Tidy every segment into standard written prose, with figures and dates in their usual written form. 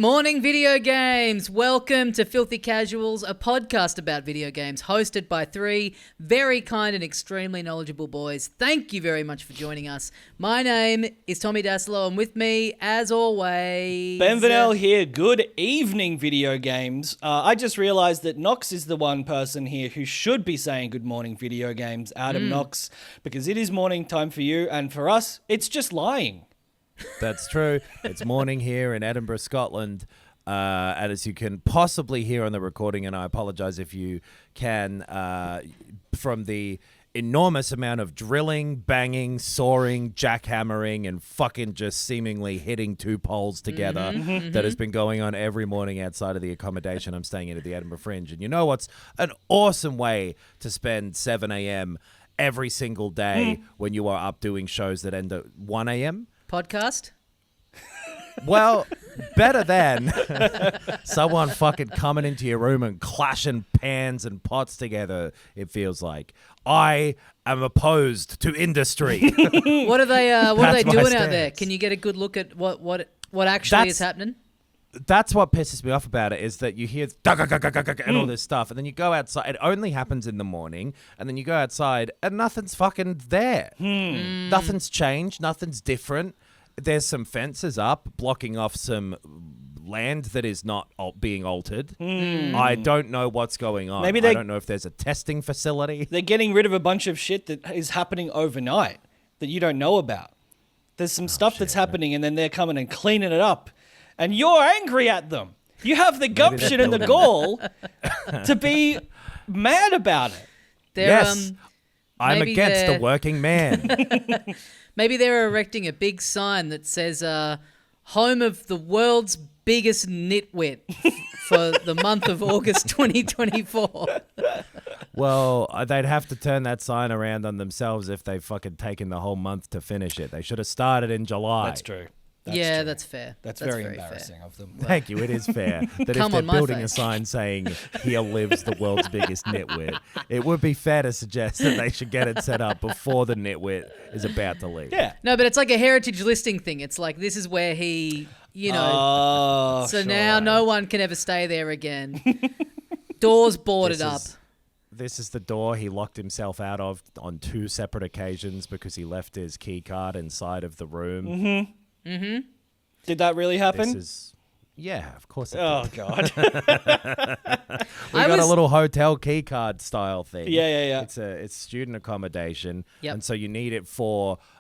morning, video games. Welcome to Filthy Casuals, a podcast about video games hosted by three very kind and extremely knowledgeable boys. Thank you very much for joining us. My name is Tommy Daslow, and with me, as always... Ben Vanel here. Good evening, video games. I just realized that Knox is the one person here who should be saying good morning, video games. Adam Knox, because it is morning time for you, and for us, it's just lying. That's true. It's morning here in Edinburgh, Scotland. And as you can possibly hear on the recording, and I apologize if you can, from the enormous amount of drilling, banging, sawing, jackhammering, and fucking just seemingly hitting two poles together that has been going on every morning outside of the accommodation I'm staying in at the Edinburgh Fringe. And you know what's an awesome way to spend 7 a.m. every single day when you are up doing shows that end at 1 a.m.? Podcast? Well, better than someone fucking coming into your room and clashing pans and pots together, it feels like. I am opposed to industry. What are they That's my doing out there? stance. Can you get a good look at what actually is happening? That's what pisses me off about it, is that you hear and all this stuff, and then you go outside. It only happens in the morning, and then you go outside, and nothing's fucking there. Nothing's changed. Nothing's different. There's some fences up blocking off some land that is not being altered. I don't know what's going on. I don't know if there's a testing facility. They're getting rid of a bunch of shit that is happening overnight that you don't know about. There's some stuff that's happening, and then they're coming and cleaning it up. And you're angry at them. You have the gumption and the gall to be mad about it. Yes, I'm against the working man. Maybe they're erecting a big sign that says, home of the world's biggest nitwit for the month of August 2024. Well, they'd have to turn that sign around on themselves if they've fucking taken the whole month to finish it. They should have started in July. That's true. True. That's fair. That's very embarrassing of them. Thank you. It is fair that if they're building a sign saying "Here lives the world's biggest nitwit," it would be fair to suggest that they should get it set up before the nitwit is about to leave. Yeah. No, but it's like a heritage listing thing. It's like, this is where he, now no one can ever stay there again. Doors boarded up. This is the door he locked himself out of on 2 separate occasions because he left his key card inside of the room. Did that really happen? Yeah, of course it Oh, did. God. We got a little hotel key card style thing. Yeah. It's student accommodation. Yep. And so you need it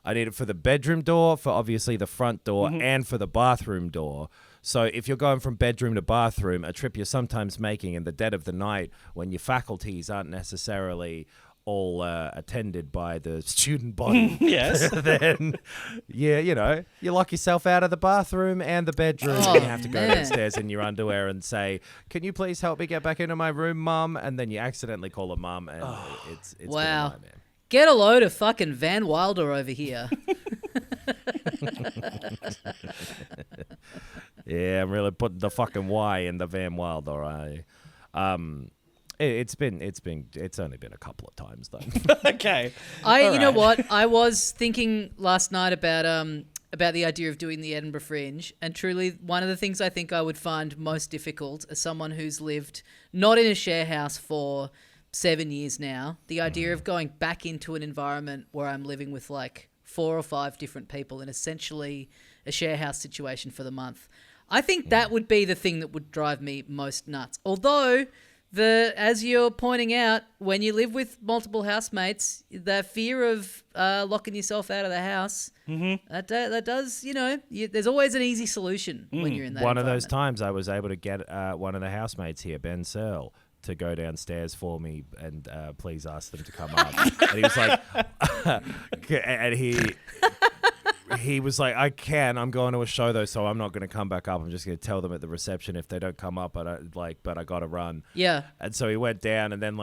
I need it for the bedroom door, for obviously the front door, and for the bathroom door. So if you're going from bedroom to bathroom, a trip you're sometimes making in the dead of the night when your faculties aren't necessarily all attended by the student body. Yes. Then, you lock yourself out of the bathroom and the bedroom, and you have to go downstairs in your underwear and say, "Can you please help me get back into my room, Mum?" And then you accidentally call a mum, and it's been a nightmare. Get a load of fucking Van Wilder over here. Yeah, I'm really putting the fucking Y in the Van Wilder. It's only been a couple of times though. Okay. You know what? I was thinking last night about the idea of doing the Edinburgh Fringe, and truly one of the things I think I would find most difficult as someone who's lived not in a share house for 7 years now, the idea of going back into an environment where I'm living with like 4 or 5 different people in essentially a share house situation for the month. I think that would be the thing that would drive me most nuts. Although, as you're pointing out, when you live with multiple housemates, the fear of locking yourself out of the house, that does, there's always an easy solution when you're in that One of those environment. times I was able to get one of the housemates here, Ben Searle, to go downstairs for me and please ask them to come up. And he was like, and he was like, I'm going to a show though, so I'm not going to come back up. I'm just going to tell them at the reception if they don't come up, but I got to run. Yeah. And so he went down, and then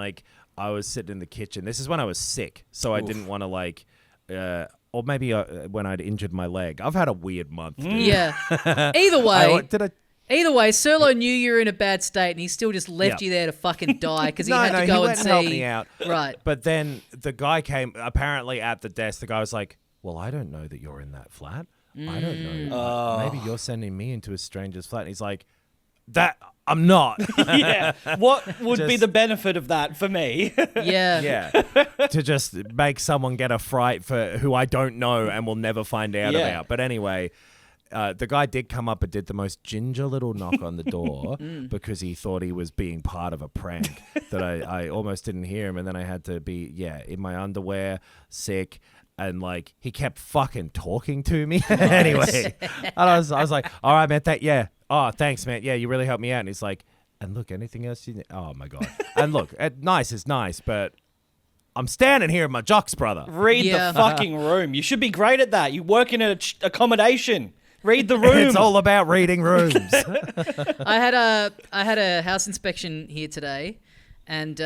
I was sitting in the kitchen. This is when I was sick, so I didn't want to or maybe when I'd injured my leg. I've had a weird month. Dude. Yeah. Either way, Serlo knew you were in a bad state, and he still just left you there to fucking die because he had to go and see. Help me out. Right. But then the guy came. Apparently, at the desk, the guy was like, "Well, I don't know that you're in that flat." I don't know. Maybe you're sending me into a stranger's flat. And he's like, that I'm not. Yeah. What would be Just- the benefit of that for me? Yeah. Yeah. To just make someone get a fright for who I don't know and will never find out Yeah. about. But anyway, the guy did come up and did the most ginger little knock on the door because he thought he was being part of a prank that I almost didn't hear him. And then I had to be, in my underwear, sick. And like he kept fucking talking to me anyway. And I was like, all right, man, oh, thanks, man. Yeah, you really helped me out. And he's like, and look, anything else you need? Oh my God. And look, nice is nice, but I'm standing here in my jocks, brother. Read Yeah. the fucking room. You should be great at that. You work in an accommodation. Read the room. It's all about reading rooms. I had a house inspection here today, and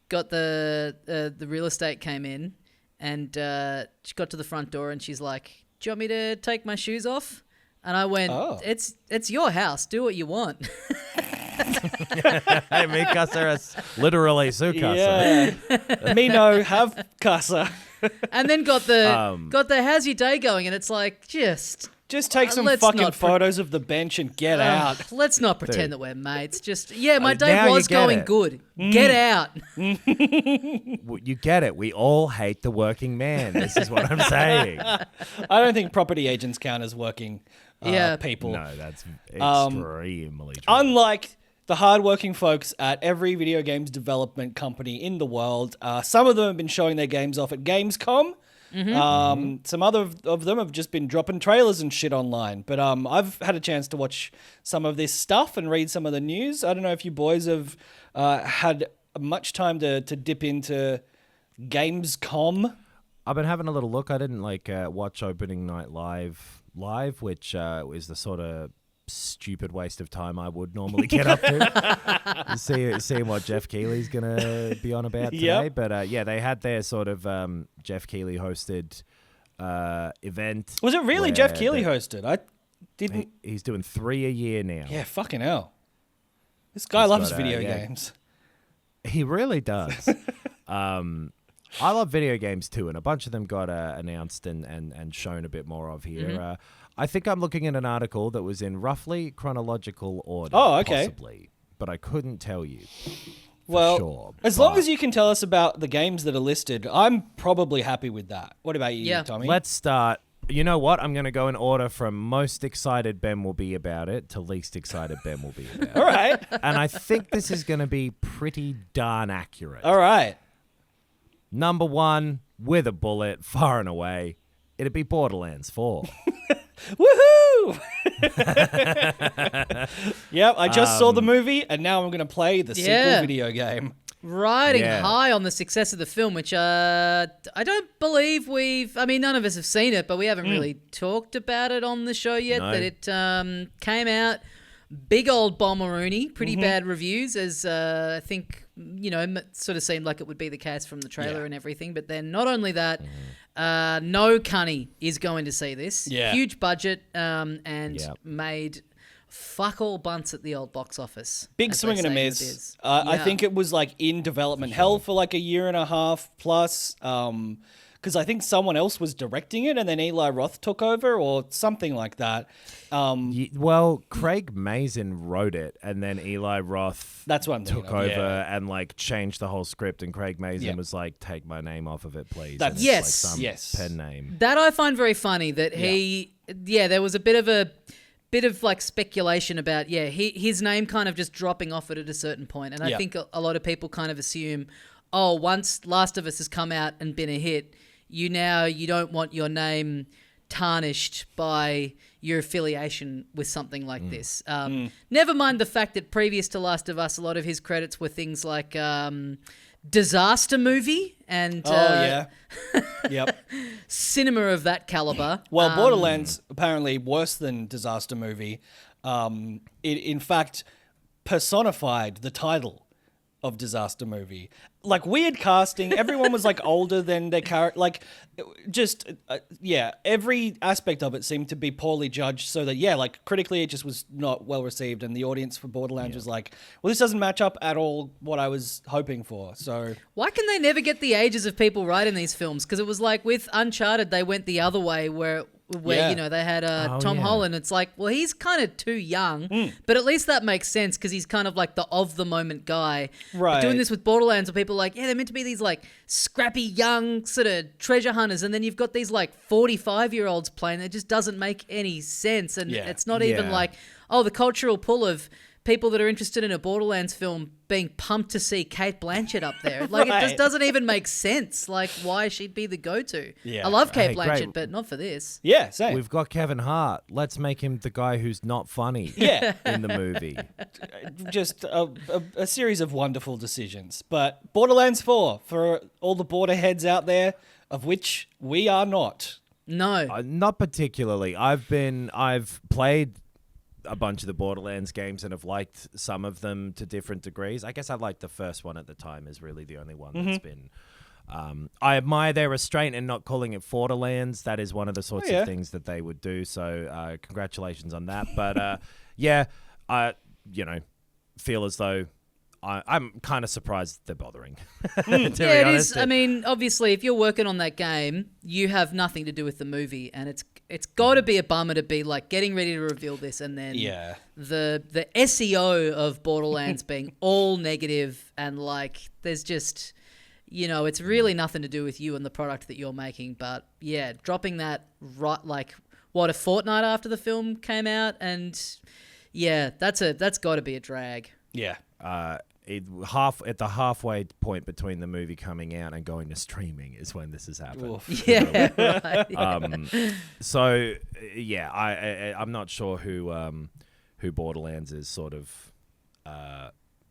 got the real estate came in, and she got to the front door, and she's like, "Do you want me to take my shoes off?" And I went, Oh. "It's your house. Do what you want." Hey, me casa es literally su casa. Yeah. Me no have casa. And then got the how's your day going? And it's like, Just take some Let's fucking not photos of the bench and get out. let's not pretend that we're mates. Just my Now day you was get going it. good. Get out. You get it. We all hate the working man. This is what I'm saying. I don't think property agents count as working Yeah. people. No, that's extremely true. Unlike the hardworking folks at every video games development company in the world, some of them have been showing their games off at Gamescom. Some other of them have just been dropping trailers and shit online. But I've had a chance to watch some of this stuff and read some of the news. I don't know if you boys have had much time to dip into Gamescom. I've been having a little look. I didn't watch opening night live, which is the sort of stupid waste of time I would normally get up to. Seeing what Jeff Keighley's gonna be on about today. Yep. But they had their sort of Jeff Keighley hosted event. Was it really where Jeff Keighley hosted? I didn't. He's doing 3 a year now. Yeah, fucking hell. This guy He's loves got, video yeah. games. He really does. I love video games too, and a bunch of them got announced and shown a bit more of here. I think I'm looking at an article that was in roughly chronological order. Oh, okay. Possibly, but I couldn't tell you. Well, sure, as long but- as you can tell us about the games that are listed, I'm probably happy with that. What about you, Yeah. Tommy? Let's start. You know what? I'm going to go in order from most excited Ben will be about it to least excited Ben will be about it. All right. And I think this is going to be pretty darn accurate. All right. Number one, with a bullet, far and away, it'd be Borderlands 4. Woohoo! Yep, I just saw the movie, and now I'm going to play the sequel Yeah. video game. Riding Yeah. high on the success of the film, which I don't believe none of us have seen it, but we haven't really talked about it on the show yet. No. That it came out, big old bomberoony, pretty bad reviews, as I think, it sort of seemed like it would be the case from the trailer Yeah. and everything. But then not only that, no cunny is going to see this. Yeah. Huge budget and Yep. made fuck all bunts at the old box office. Big as they swing and a say in the miss. biz. I Yeah. think it was in development hell for a year and a half plus. Because I think someone else was directing it, and then Eli Roth took over, or something like that. Well, Craig Mazin wrote it, and then Eli Roth That's what I'm took thinking over of, yeah. and like changed the whole script. And Craig Mazin Yeah. was like, "Take my name off of it, please." That's- And it's Yes. like some Yes. pen name. That I find very funny that there was a bit of like speculation about his name kind of just dropping off it at a certain point, and I Yeah. think a lot of people kind of assume, once Last of Us has come out and been a hit, you don't want your name tarnished by your affiliation with something like this. Never mind the fact that previous to Last of Us, a lot of his credits were things like disaster movie and Yep. cinema of that caliber. Well, Borderlands, apparently worse than Disaster Movie, it in fact personified the title of Disaster Movie. Weird casting. Everyone was older than their character. Every aspect of it seemed to be poorly judged. So that critically it just was not well received, and the audience for Borderlands was like, well, this doesn't match up at all what I was hoping for. So Why can they never get the ages of people right in these films? Because it was like with Uncharted, they went the other way where where they had Tom Holland. It's like, well, he's kind of too young, but at least that makes sense because he's kind of like the of the moment guy. Right. But doing this with Borderlands, where people are like, yeah, they're meant to be these like scrappy young sort of treasure hunters, and then you've got these like 45-year-olds playing. It just doesn't make any sense, and it's not even like, oh, the cultural pull of people that are interested in a Borderlands film being pumped to see Kate Blanchett up there. Like, it just doesn't even make sense, like, why she'd be the go-to. Yeah. I love Kate Blanchett, great. but not for this. Yeah, same. We've got Kevin Hart. Let's make him the guy who's not funny in the movie. Just a series of wonderful decisions. But Borderlands 4, for all the border heads out there, of which we are not. No. Not particularly. I've played a bunch of the Borderlands games and have liked some of them to different degrees. I guess I liked the first one at the time is really the only one that's been... I admire their restraint in not calling it Borderlands. That is one of the sorts of things that they would do. So congratulations on that. But I feel as though I'm kind of surprised they're bothering. It is. I mean, obviously, if you're working on that game, you have nothing to do with the movie, and it's got to be a bummer to be like getting ready to reveal this, and then the SEO of Borderlands being all negative, and like there's just it's really nothing to do with you and the product that you're making. But yeah, dropping that a fortnight after the film came out, and that's got to be a drag. Yeah. At the halfway point between the movie coming out and going to streaming is when this has happened. Yeah, right. I'm not sure who Borderlands is sort of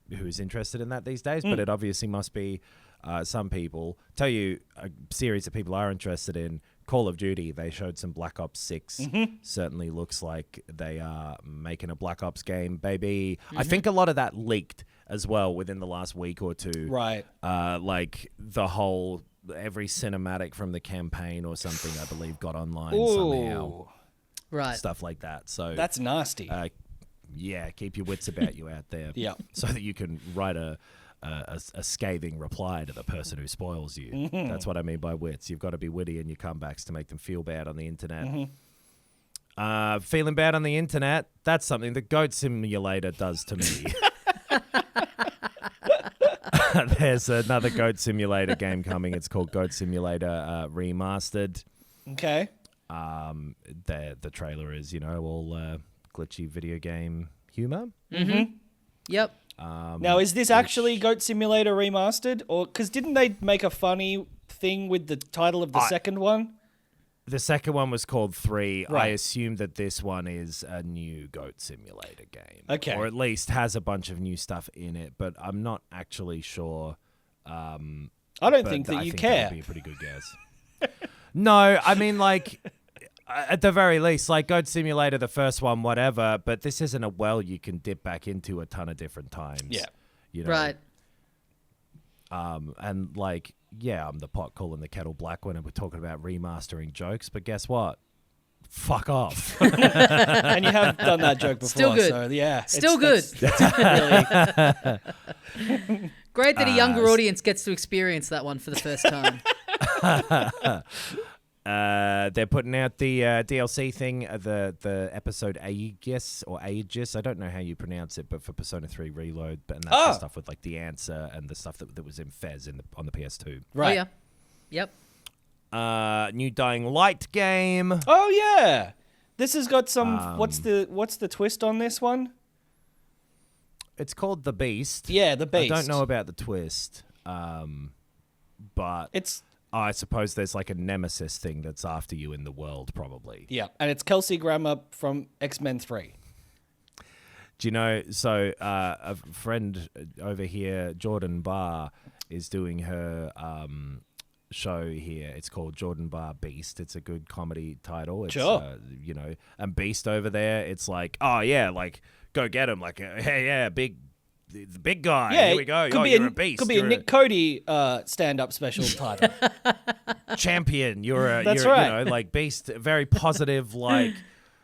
who's interested in that these days, but it obviously must be some people. Tell you a series that people are interested in. Call of Duty, they showed some Black Ops 6. Certainly looks like they are making a Black Ops game, baby. I think a lot of that leaked as well within the last week or two. Right. Like the whole, every cinematic from the campaign or something, I believe, got online somehow. Right. Stuff like that. So that's nasty. Keep your wits about you out there. Yeah. So that you can write a scathing reply to the person who spoils you. That's what I mean by wits. You've got to be witty in your comebacks to make them feel bad on the internet. Feeling bad on the internet, that's something the Goat Simulator does to me. There's another Goat Simulator game coming. It's called Goat Simulator Remastered. Okay. The trailer is, all glitchy video game humor. Yep. Now, is this actually Goat Simulator Remastered? Or because didn't they make a funny thing with the title of the second one? The second one was called 3. Right. I assume that this one is a new Goat Simulator game. Okay. Or at least has a bunch of new stuff in it, but I'm not actually sure. I don't think that you care. That would be a pretty good guess. No, I mean, like, at the very least, like Goat Simulator, the first one, whatever, but this isn't a well you can dip back into a ton of different times. Yeah. Right. And like, yeah, I'm the pot calling the kettle black when we're talking about remastering jokes, but guess what? Fuck off. And you have done that joke before. Still good. So yeah. Still good. Really... Great that a younger audience gets to experience that one for the first time. They're putting out the DLC thing, the episode Aegis or Aegis. I don't know how you pronounce it, but for Persona 3 Reload, but and that's the stuff with like the answer and the stuff that was in Fez on the PS2. Right. Oh, yeah. Yep. New Dying Light game. Oh yeah. This has got some. What's the twist on this one? It's called The Beast. Yeah, The Beast. I don't know about the twist, but it's. I suppose there's like a nemesis thing that's after you in the world, probably. Yeah, and it's Kelsey Grammer from X-Men 3. Do you know, so a friend over here, Jordan Barr, is doing her show here. It's called Jordan Barr Beast. It's a good comedy title. It's, sure. And Beast over there, it's like, oh yeah, like, go get him. Like, hey, yeah, the big guy. Yeah, here we go. You're a beast. Could be a Nick Cody stand-up special title. Champion. That's you're right. like Beast. Very positive. Like,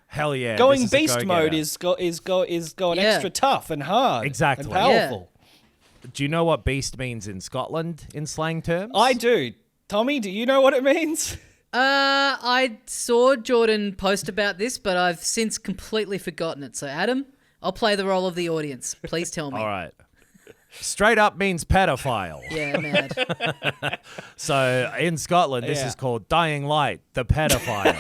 hell yeah. Going Beast mode is going extra tough and hard. Exactly. And powerful. Yeah. Do you know what Beast means in Scotland in slang terms? I do. Tommy, do you know what it means? I saw Jordan post about this, but I've since completely forgotten it. So, Adam, I'll play the role of the audience. Please tell me. All right. Straight up means pedophile. Yeah, mad. So in Scotland, this is called Dying Light, the pedophile.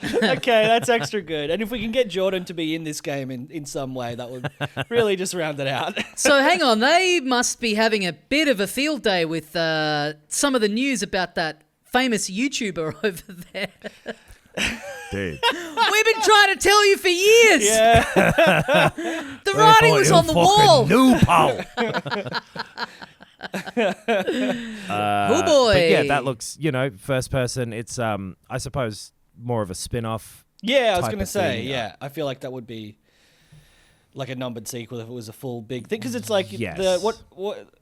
Okay, that's extra good. And if we can get Jordan to be in this game in some way, that would really just round it out. So hang on, they must be having a bit of a field day with some of the news about that famous YouTuber over there. Dude. We've been trying to tell you for years. Yeah. The writing was on the wall. New Paul. Oh boy. But yeah, that looks, first person. It's, I suppose, more of a spin-off. Yeah, I was type going to of say, thing. yeah. I feel like that would be like a numbered sequel if it was a full big thing. Because it's like Yes.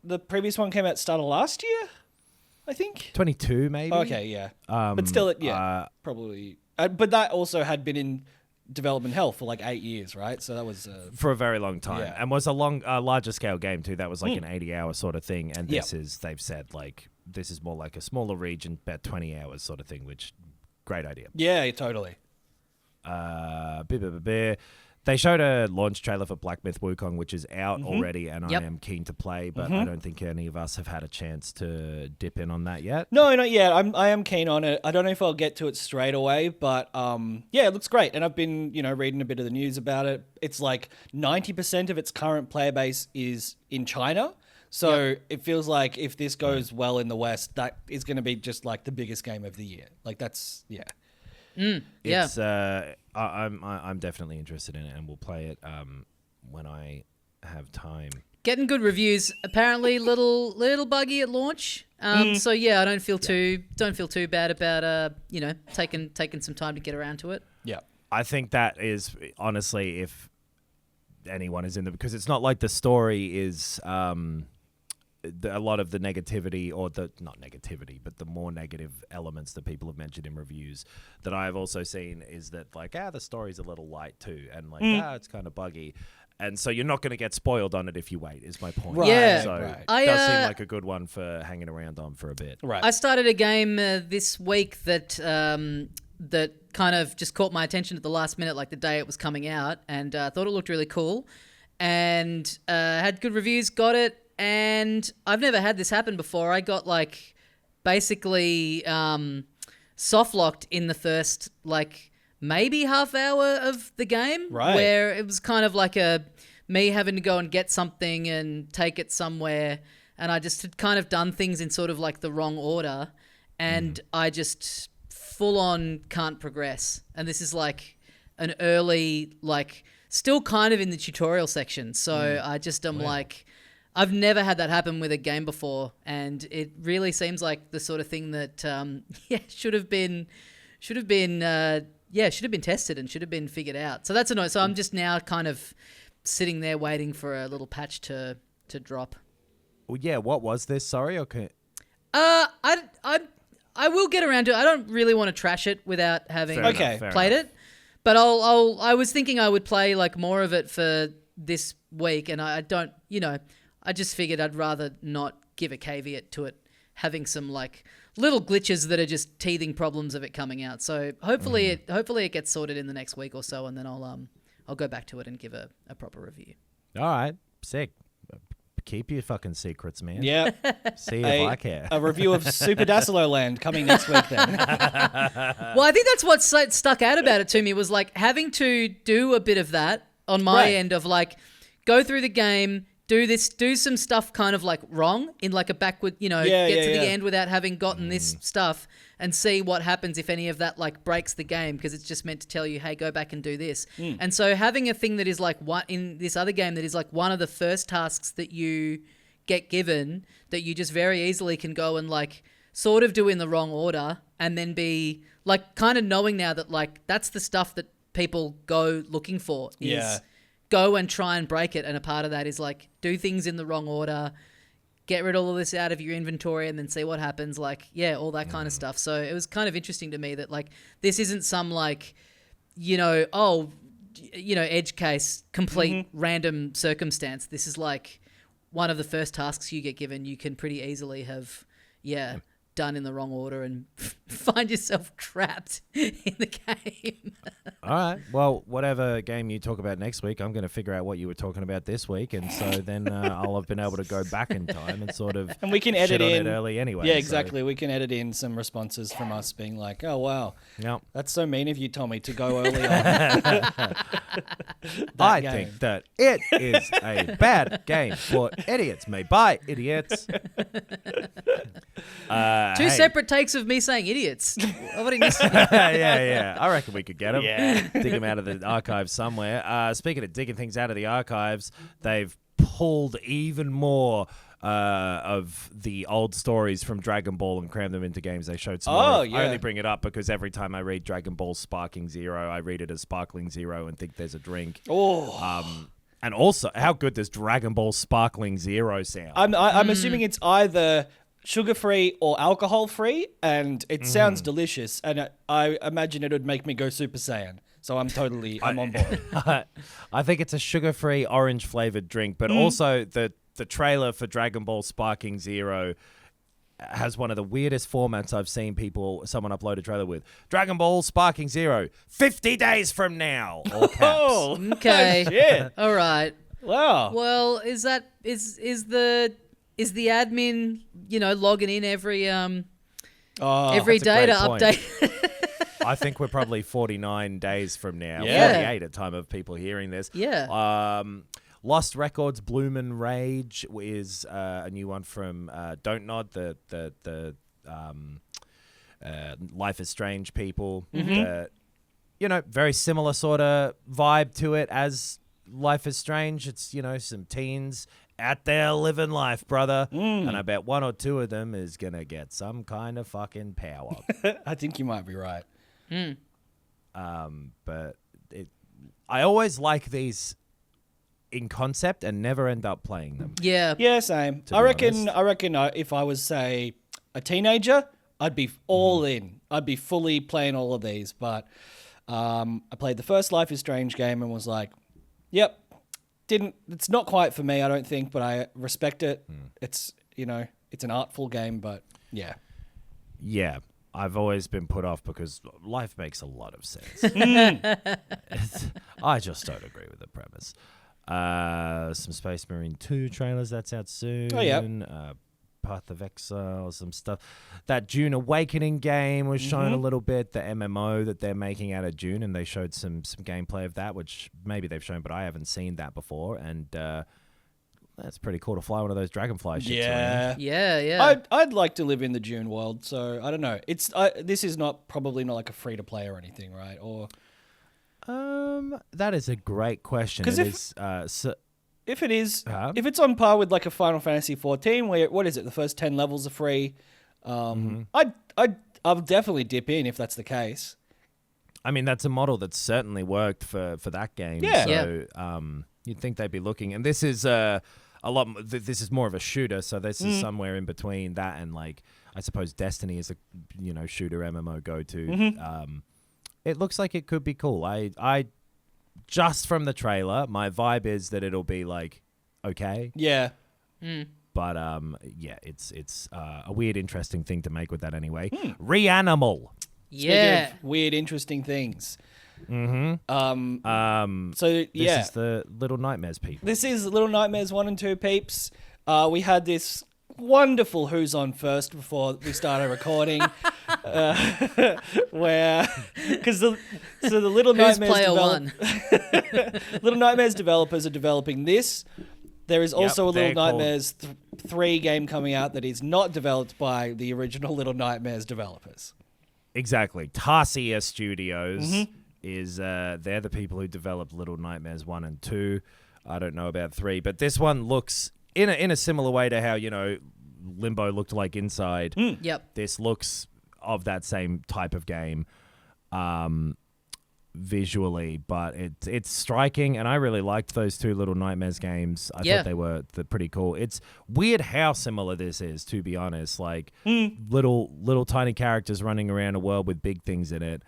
the previous one came out start of last year, I think. 22, maybe. Okay, yeah. But still, probably. But that also had been in development hell for like 8 years, right? So that was... for a very long time. Yeah. And was a larger scale game too. That was like an 80-hour sort of thing. And Yep. this is, they've said, like, this is more like a smaller region, about 20 hours sort of thing, which, great idea. Yeah, totally. They showed a launch trailer for Black Myth Wukong, which is out already, and Yep. I am keen to play, but I don't think any of us have had a chance to dip in on that yet. No, not yet. I am keen on it. I don't know if I'll get to it straight away, but yeah, it looks great. And I've been, reading a bit of the news about it. It's like 90% of its current player base is in China. So it feels like if this goes well in the West, that is going to be just like the biggest game of the year. Like that's, yeah. Yeah. It's, I'm definitely interested in it, and we'll play it when I have time. Getting good reviews. Apparently, little buggy at launch. So yeah, I don't feel too bad about taking some time to get around to it. Yeah. I think that is honestly, if anyone is in the, because it's not like the story is a lot of the negativity, or the not negativity, but the more negative elements that people have mentioned in reviews that I've also seen is that like, the story's a little light too, and like, it's kind of buggy. And so you're not going to get spoiled on it if you wait, is my point. Right, Yeah. So right. it does seem like a good one for hanging around on for a bit. Right. I started a game this week that kind of just caught my attention at the last minute, like the day it was coming out, and thought it looked really cool, and had good reviews. Got it, and I've never had this happen before. I got like basically soft locked in the first like maybe half hour of the game, Right. where it was kind of like me having to go and get something and take it somewhere, and I just had kind of done things in sort of like the wrong order, and I just full on can't progress. And this is like an early, like still kind of in the tutorial section, so I just am like, I've never had that happen with a game before, and it really seems like the sort of thing that should have been tested and should have been figured out. So that's annoying. So I'm just now kind of sitting there waiting for a little patch to drop. Well, yeah, what was this? Sorry, okay. I will get around to it. I don't really want to trash it without having Fair enough, fair played enough. it, but I was thinking I would play like more of it for this week, and I don't, I just figured I'd rather not give a caveat to it having some like little glitches that are just teething problems of it coming out. So hopefully it gets sorted in the next week or so, and then I'll go back to it and give a proper review. All right, sick. Keep your fucking secrets, man. Yeah. See if I care. A review of Super Dassilo Land coming next week then. Well, I think that's what stuck out about it to me was like having to do a bit of that on my end of like go through the game, do some stuff kind of like wrong in like a backward, get to the end without having gotten this stuff, and see what happens if any of that like breaks the game, because it's just meant to tell you, hey, go back and do this. And so having a thing that is like what in this other game that is like one of the first tasks that you get given that you just very easily can go and like sort of do in the wrong order, and then be like kind of knowing now that like that's the stuff that people go looking for is go and try and break it. And a part of that is like do things in the wrong order, get rid of all this out of your inventory, and then see what happens. Like, all that kind of stuff. So it was kind of interesting to me that like this isn't some like, edge case, complete random circumstance. This is like one of the first tasks you get given. You can pretty easily have, done in the wrong order and find yourself trapped in the game. All right. Well, whatever game you talk about next week, I'm going to figure out what you were talking about this week, and so then I'll have been able to go back in time and sort of And we can shit edit on in it early anyway. Yeah, so- exactly. We can edit in some responses from us being like, "Oh wow, Yep. that's so mean of you, Tommy, to go early on." I game. think that it is a bad game for idiots. Made by idiots. Two separate takes of me saying idiots. What do you yeah. I reckon we could get them. Yeah. Dig them out of the archives somewhere. Speaking of digging things out of the archives, they've pulled even more of the old stories from Dragon Ball and crammed them into games. They showed some more. Oh, I yeah. only bring it up because every time I read Dragon Ball Sparking Zero, I read it as Sparkling Zero and think there's a drink. Oh, And also, how good does Dragon Ball Sparkling Zero sound? I'm assuming it's either sugar-free or alcohol-free, and it sounds delicious. And I imagine it would make me go Super Saiyan. So I'm on board. I think it's a sugar-free orange-flavored drink, but also the trailer for Dragon Ball Sparking Zero has one of the weirdest formats I've seen someone upload a trailer with. Dragon Ball Sparking Zero, 50 days from now. All caps. Oh, Okay. shit. All right. Wow. Well, is the admin, logging in every day that's a to great point. update? I think we're probably 49 days from now. Yeah. 48 at time of people hearing this. Yeah. Lost Records Bloom and Rage is a new one from Don't Nod, the Life is Strange people. Very similar sort of vibe to it as Life is Strange. It's, some teens out there living life, brother. And I bet one or two of them is going to get some kind of fucking power. I think you might be right. But I always like these in concept and never end up playing them. Yeah. Yeah, same. To I be reckon. honest. I reckon if I was, say, a teenager, I'd be all in. I'd be fully playing all of these. But I played the first Life is Strange game and was like, "Yep, It's not quite for me, I don't think, but I respect it. It's it's an artful game, but yeah. Yeah, I've always been put off because life makes a lot of sense. I just don't agree with the premise. Some Space Marine 2 trailers, that's out soon. Oh, yeah. Path of Exile, some stuff. That Dune Awakening game was shown a little bit. The MMO that they're making out of Dune, and they showed some gameplay of that, which maybe they've shown, but I haven't seen that before. And that's pretty cool to fly one of those dragonfly ships around. Yeah. I'd like to live in the Dune world, so I don't know. It's this is probably not like a free to play or anything, right? Or That is a great question. 'Cause if it is, if it's on par with like a Final Fantasy 14, where what is it? The first 10 levels are free. I'll definitely dip in if that's the case. I mean, that's a model that's certainly worked for that game. Yeah. So you'd think they'd be looking, and this is a lot. This is more of a shooter, so this is somewhere in between that and like I suppose Destiny is a shooter MMO go to. It looks like it could be cool. I just from the trailer, my vibe is that it'll be like okay. Yeah. But yeah, it's a weird, interesting thing to make with that anyway. Reanimal. Yeah. Speaking of weird, interesting things. So So yeah, this is the Little Nightmares people. this is Little Nightmares 1 and 2 peeps. We had this wonderful Who's On First before we started recording, where because the Little Who's Nightmares player one? Little Nightmares developers are developing this. There is also a they're Little Nightmares 3 game coming out that is not developed by the original Little Nightmares developers. Exactly. Tarsier Studios is they're the people who developed Little Nightmares 1 and 2. I don't know about 3, but this one looks in a similar way to how, Limbo looked like Inside. Yep. This looks of that same type of game visually, but it's striking, and I really liked those 2 Little Nightmares games. I thought they were pretty cool. It's weird how similar this is, to be honest. Like little tiny characters running around a world with big things in it.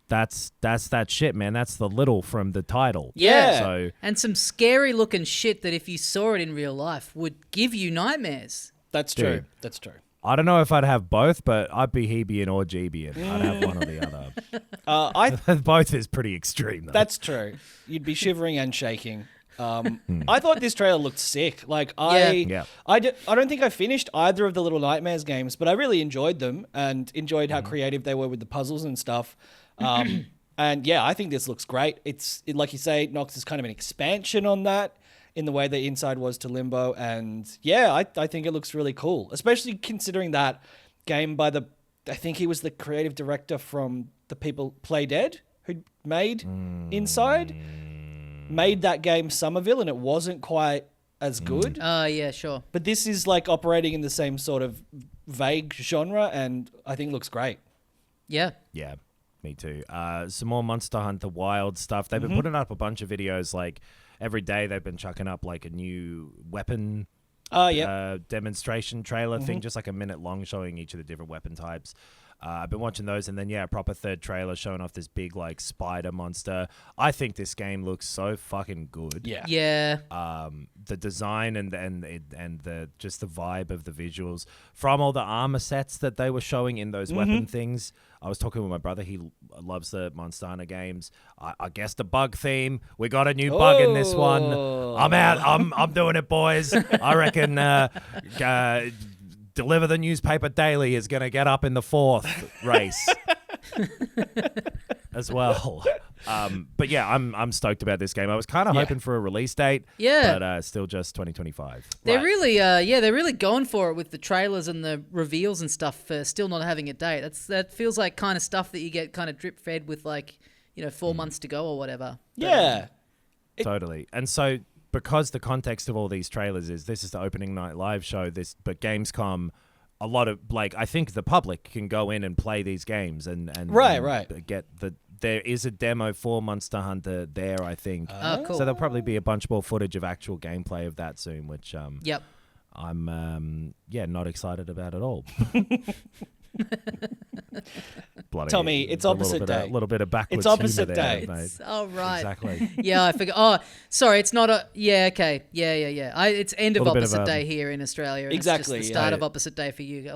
That's that shit, man. That's the Little from the title. Yeah. So And some scary looking shit that if you saw it in real life would give you nightmares. That's Dude. true. That's true. I don't know if I'd have both, but I'd be Hebian or Jebian. I'd have one or the other. Both is pretty extreme, though. That's true. You'd be shivering and shaking. I thought this trailer looked sick. Like I don't think I finished either of the Little Nightmares games, but I really enjoyed them and enjoyed how creative they were with the puzzles and stuff. And yeah, I think this looks great. It's like you say, Nox is kind of an expansion on that in the way that Inside was to Limbo. And yeah, I think it looks really cool, especially considering that game by I think he was the creative director from the people Play Dead who made Inside. Made that game Somerville, and it wasn't quite as good. Yeah, sure. But this is like operating in the same sort of vague genre, and I think looks great. Yeah. Yeah, me too. Some more Monster Hunter Wild stuff. They've been putting up a bunch of videos. Like every day, they've been chucking up like a new weapon demonstration trailer thing, just like a minute long, showing each of the different weapon types. I've been watching those, and then a proper third trailer showing off this big like spider monster. I think this game looks so fucking good. Yeah. Yeah. The design and the just the vibe of the visuals from all the armor sets that they were showing in those weapon things. I was talking with my brother. He loves the Monster Hunter games. I guess the bug theme. We got a new bug in this one. I'm out. I'm doing it, boys. I reckon. Deliver the Newspaper Daily is going to get up in the 4th race as well. But yeah, I'm stoked about this game. I was kind of hoping for a release date, but still just 2025. They're really, they're really going for it with the trailers and the reveals and stuff for still not having a date. That feels like kind of stuff that you get kind of drip fed with 4 months to go or whatever. Yeah. Totally. And so, because the context of all these trailers is this is the opening night live show, but Gamescom, a lot of I think the public can go in and play these games and get there is a demo for Monster Hunter there, I think. Oh, cool. So there'll probably be a bunch more footage of actual gameplay of that soon, which I'm not excited about at all. Bloody Tommy, it's opposite day. A little bit of backwards. It's opposite humor day. there, mate. Oh, right. Exactly. Yeah, I forgot. Oh, sorry, it's not a... Yeah, okay. Yeah. It's end of opposite day here in Australia. And exactly. It's just the start of opposite day for you.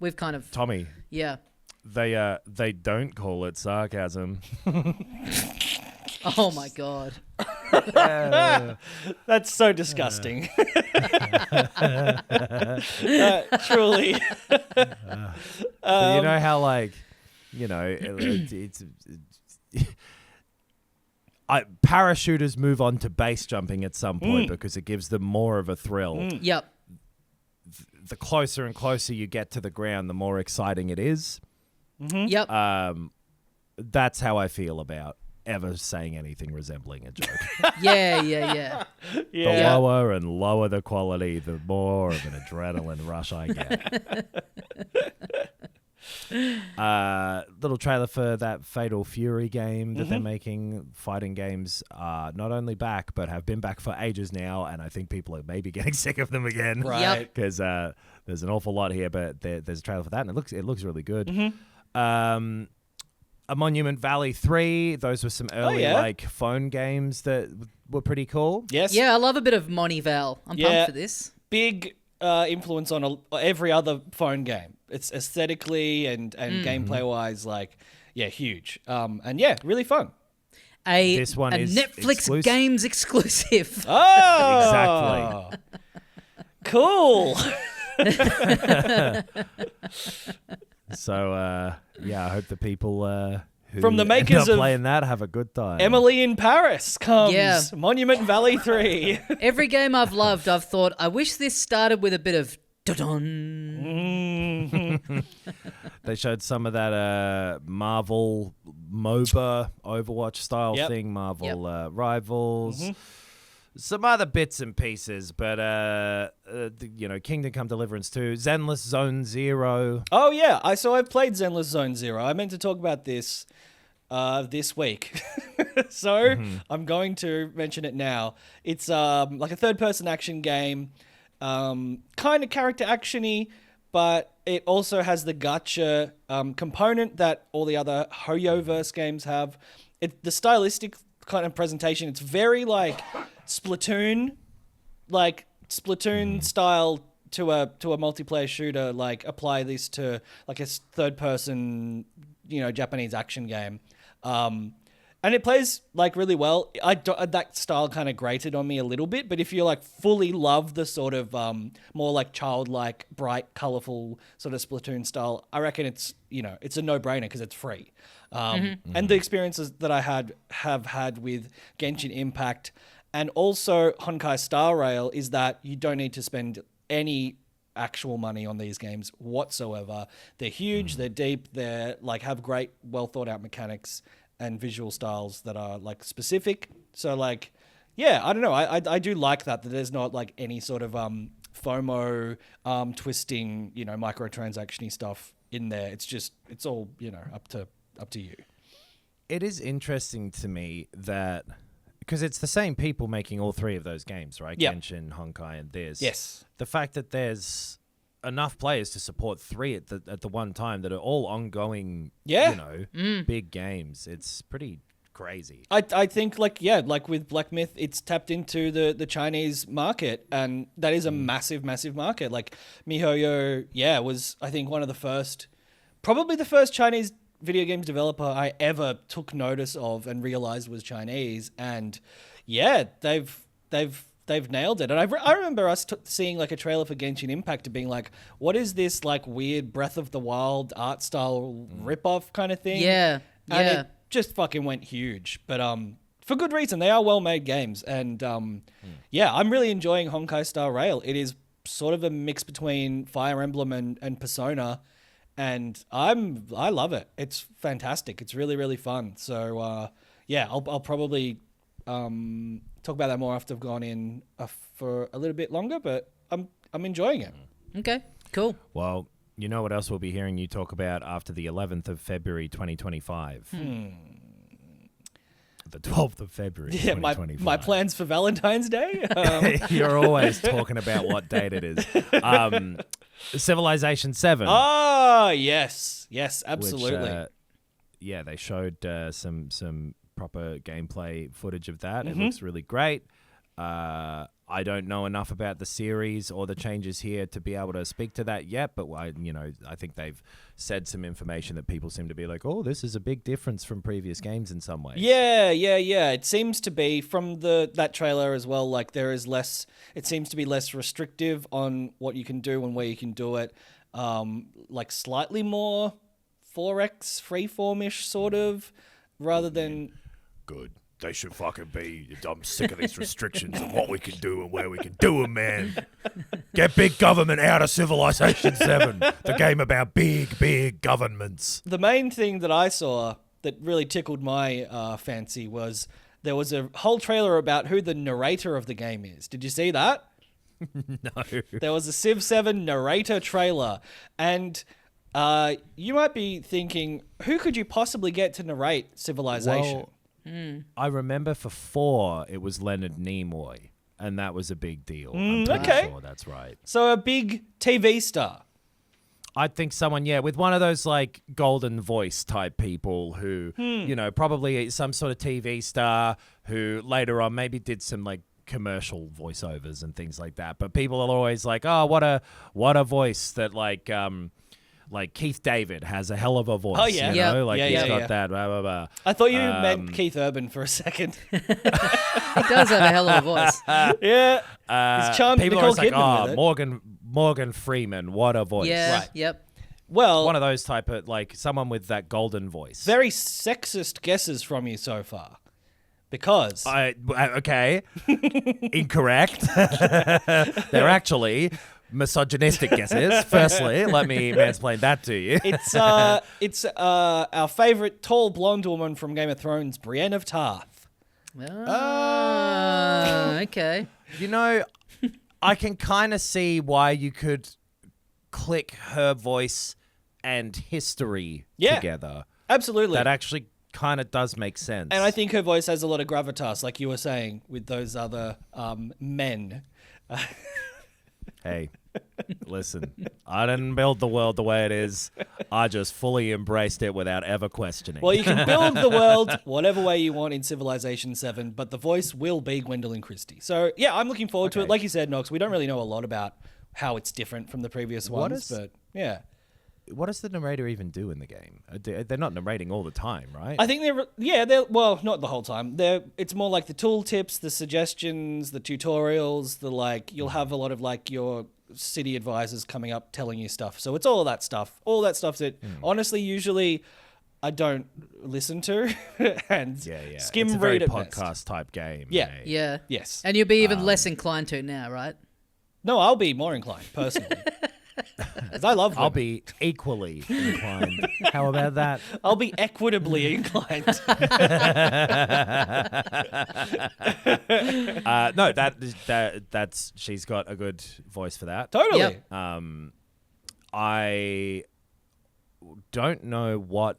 We've kind of... Tommy. Yeah. They don't call it sarcasm. Oh my God. That's so disgusting. Truly. But you know how it's parachuters move on to base jumping at some point because it gives them more of a thrill. Yep. The closer and closer you get to the ground, the more exciting it is. Yep. That's how I feel about ever saying anything resembling a joke. Yeah. The lower and lower the quality, the more of an adrenaline rush I get. Little trailer for that Fatal Fury game that they're making. Fighting games are not only back, but have been back for ages now, and I think people are maybe getting sick of them again. Right. Because there's an awful lot here, but there's a trailer for that, and it looks really good. A Monument Valley 3. Those were some early phone games that were pretty cool. Yes. Yeah, I love a bit of Monty Val. I'm pumped for this. Big influence on every other phone game. It's aesthetically and gameplay wise, huge. And really fun. This one is Netflix games exclusive. Oh, exactly. Cool. So, I hope the people who from the makers of playing that have a good time. Emily in Paris comes. Monument Valley 3. Every game I've loved, I've thought, I wish this started with a bit of dun-dun. They showed some of that Marvel MOBA Overwatch style thing, Marvel Rivals. Some other bits and pieces, but Kingdom Come Deliverance 2, Zenless Zone Zero. Oh yeah, I've played Zenless Zone Zero. I meant to talk about this this week, so I'm going to mention it now. It's like a third-person action game, kind of character actiony, but it also has the gacha component that all the other Hoyoverse games have. The stylistic kind of presentation, it's very Splatoon style to a multiplayer shooter, like apply this to like a third person, Japanese action game. And it plays like really well. That style kind of grated on me a little bit, but if you like fully love the sort of more like childlike, bright, colorful sort of Splatoon style, I reckon it's a no-brainer because it's free. And the experiences that I have had with Genshin Impact and also Honkai Star Rail is that you don't need to spend any actual money on these games whatsoever. They're huge, they're deep, they're like have great, well thought out mechanics and visual styles that are like specific. So like, yeah, I don't know. I do like that there's not like any sort of FOMO twisting, microtransaction-y stuff in there. It's all, up to you. It is interesting to me that because it's the same people making all three of those games, right? Yeah. Genshin, Honkai, and this. Yes. The fact that there's enough players to support three at the one time that are all ongoing, big games. It's pretty crazy. I think like with Black Myth, it's tapped into the Chinese market, and that is a massive, massive market. Like MiHoYo, was I think one of the first, probably the first Chinese video games developer I ever took notice of and realized was Chinese. And yeah, they've nailed it. And I remember us seeing like a trailer for Genshin Impact and being like, what is this like weird Breath of the Wild art style ripoff kind of thing? Yeah. And it just fucking went huge. But for good reason. They are well-made games. And I'm really enjoying Honkai Star Rail. It is sort of a mix between Fire Emblem and Persona. And I love it. It's fantastic. It's really, really fun. So I'll probably talk about that more after I've gone in for a little bit longer, but I'm enjoying it. Okay, cool. Well, you know what else we'll be hearing you talk about after the 11th of February 2025? The 12th of February 2025. My plans for Valentine's Day. You're always talking about what date it is. Civilization 7. Oh, yes, absolutely. Which, they showed some proper gameplay footage of that. It looks really great. I don't know enough about the series or the changes here to be able to speak to that yet, but I think they've said some information that people seem to be like, oh, this is a big difference from previous games in some ways. Yeah. It seems to be from that trailer as well. Like it seems to be less restrictive on what you can do and where you can do it. Like slightly more 4X freeform-ish sort of, rather than... Good. They should fucking be. I'm sick of these restrictions of what we can do and where we can do them, man. Get big government out of Civilization 7. The game about big governments. The main thing that I saw that really tickled my fancy was there was a whole trailer about who the narrator of the game is. Did you see that? No. There was a Civ 7 narrator trailer. And you might be thinking, who could you possibly get to narrate Civilization? Well, I remember for 4, it was Leonard Nimoy, and that was a big deal. I'm pretty sure that's right. So a big TV star. I think someone, with one of those like golden voice type people who, probably some sort of TV star who later on maybe did some like commercial voiceovers and things like that. But people are always like, oh, what a voice that like Keith David has a hell of a voice. Oh, yeah. He's got Yeah. that, blah, blah, blah. I thought you meant Keith Urban for a second. He does have a hell of a voice. Yeah. He's charmed people Nicole are always Kidman with it. Morgan Freeman, what a voice. Yeah, Right. yep. Well, One of those type of, like, someone with that golden voice. very sexist guesses from you so far. Because... Okay. Incorrect. They're actually... misogynistic guesses. Firstly, let me mansplain that to you. It's our favorite tall blonde woman from Game of Thrones, Brienne of Tarth. Okay. I can kind of see why you could click her voice and history together. Absolutely. That actually kind of does make sense. And I think her voice has a lot of gravitas, like you were saying, with those other men. Hey, listen, I didn't build the world the way it is. I just fully embraced it without ever questioning. Well, you can build the world whatever way you want in Civilization 7, but the voice will be Gwendolyn Christie. So, yeah, I'm looking forward to it. Like you said, Nox, we don't really know a lot about how it's different from the previous What ones. is- But yeah, What does the narrator even do in the game? They're not narrating all the time, right? I think they're well, not the whole time. It's more like the tooltips, the suggestions, the tutorials, you'll have a lot of like your city advisors coming up telling you stuff. So it's all of that stuff. All that stuff that honestly usually I don't listen to and skim it's a read very at best. podcast type game. Yeah. eh? Yeah. Yes. And you'll be even less inclined to now, right? No, I'll be more inclined personally. 'Cause I love women. I'll be equally inclined. How about that? I'll be equitably inclined. No, that's she's got a good voice for that. Totally. Yep. I don't know what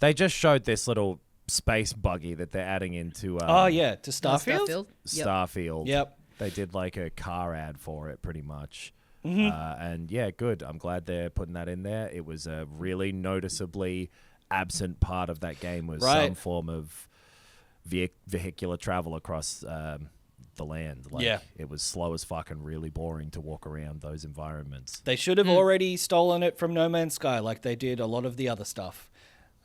they just showed this little space buggy that they're adding into. Oh yeah, to Starfield. Yep. Starfield. Yep. They did like a car ad for it, pretty much. Mm-hmm. And yeah, good. I'm glad they're putting that in there. It was a really absent part of that game was Right. some form of vehicular travel across the land. Like, Yeah. it was slow as fuck and really boring to walk around those environments. They should have already stolen it from No Man's Sky, like they did a lot of the other stuff.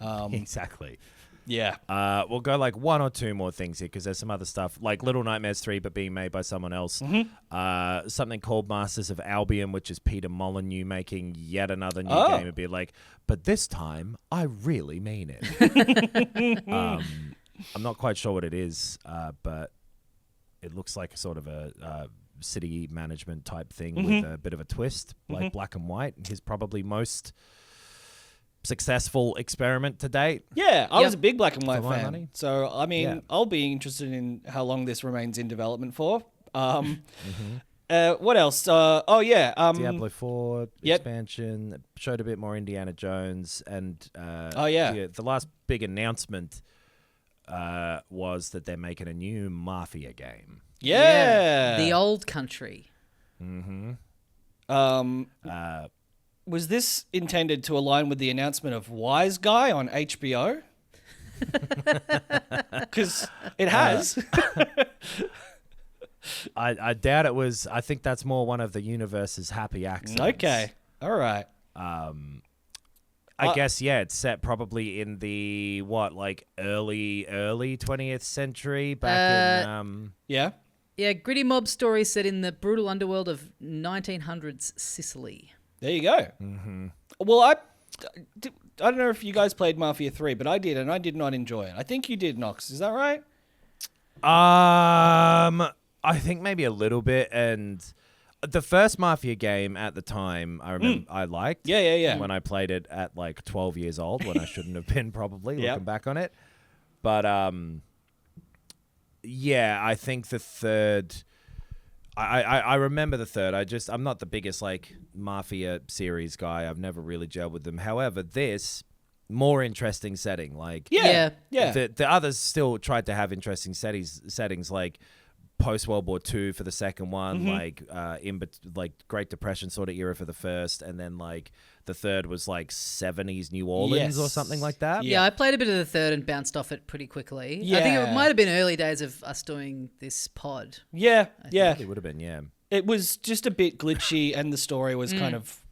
Exactly. Yeah. We'll go like one or two more things here because there's some other stuff like Little Nightmares 3 but being made by someone else. Something called Masters of Albion, which is Peter Molyneux making yet another new game. It'd be like, but this time I really mean it. I'm not quite sure what it is, but it looks like a sort of a city management type thing with a bit of a twist, like black and white. His probably most successful experiment to date. Yeah, I Yep. was a big black and white For my fan. money. So, I mean, Yeah. I'll be interested in how long this remains in development for. What else? Diablo 4 Yep. expansion showed a bit more Indiana Jones, and the last big announcement was that they're making a new Mafia game. Yeah. The old country. Was this intended to align with the announcement of Wise Guy on HBO? Because it has. I doubt it was. I think that's more one of the universe's happy accidents. Okay. All right. I guess it's set probably in the early 20th century back in Yeah. Yeah, gritty mob story set in the brutal underworld of 1900s Sicily. There you go. Well, I don't know if you guys played Mafia 3, but I did, and I did not enjoy it. I think you did, Nox. Is that right? I think maybe a little bit, and the first Mafia game at the time I remember I liked. Yeah. When I played it at like 12 years old, when I shouldn't have been probably Yep. looking back on it. But I think the third. I remember the third. I'm not the biggest Mafia series guy. I've never really gelled with them. However, this more interesting setting. Yeah. The others still tried to have interesting settings like post World War II for the second one, Great Depression sort of era for the first, and then the third was 70s New Orleans or something like that. Yeah, I played a bit of the third and bounced off it pretty quickly. I think it might have been early days of us doing this pod. Yeah. It would have been, yeah. It was just a bit glitchy, and the story was kind of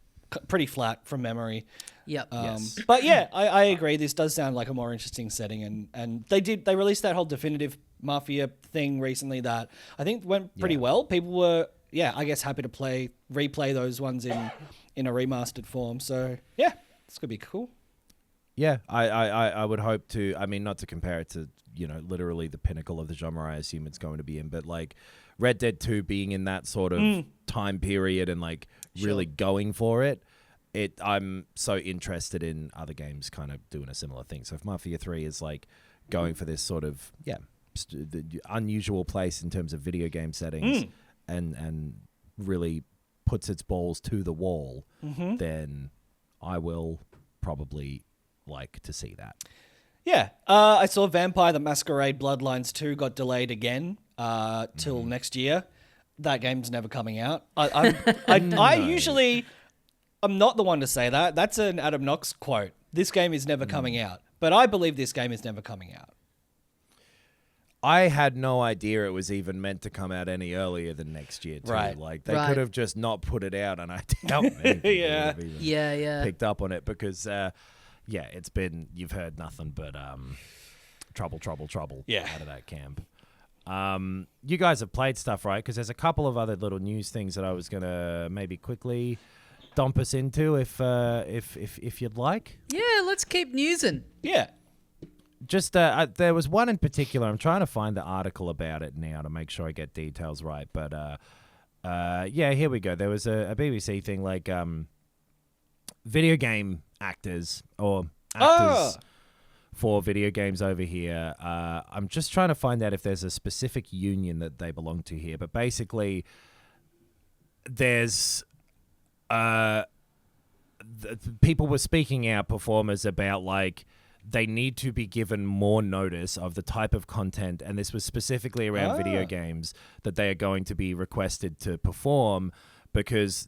pretty flat from memory. Yep. Yes. But yeah, I agree. This does sound like a more interesting setting, and they released that whole definitive Mafia thing recently that I think went pretty well. People were, I guess happy to replay those ones in a remastered form. So yeah, it's gonna be cool. Yeah, I would hope to. I mean, not to compare it to literally the pinnacle of the genre. I assume it's going to be in, but Red Dead 2 being in that sort of time period and really going for it. I'm so interested in other games kind of doing a similar thing. So if Mafia 3 is going for this sort of the unusual place in terms of video game settings and really puts its balls to the wall, then I will probably like to see that. Yeah, I saw Vampire the Masquerade Bloodlines 2 got delayed again till next year. That game's never coming out. I usually, I'm not the one to say that. That's an Adam Knox quote. This game is never coming out. But I believe this game is never coming out. I had no idea it was even meant to come out any earlier than next year, too. Right. Like, they Right. could have just not put it out, and I doubt many people Yeah. would have even Yeah. picked up on it because, it's been, you've heard nothing but trouble Yeah. out of that camp. You guys have played stuff, right? Because there's a couple of other little news things that I was going to maybe quickly dump us into if you'd like. Yeah, let's keep newsing. Yeah. Just there was one in particular. I'm trying to find the article about it now to make sure I get details right. But here we go. There was a BBC thing like video game actors or actors for video games over here. I'm just trying to find out if there's a specific union that they belong to here. But basically, there's people were speaking out, performers, about like they need to be given more notice of the type of content, and this was specifically around video games, that they are going to be requested to perform because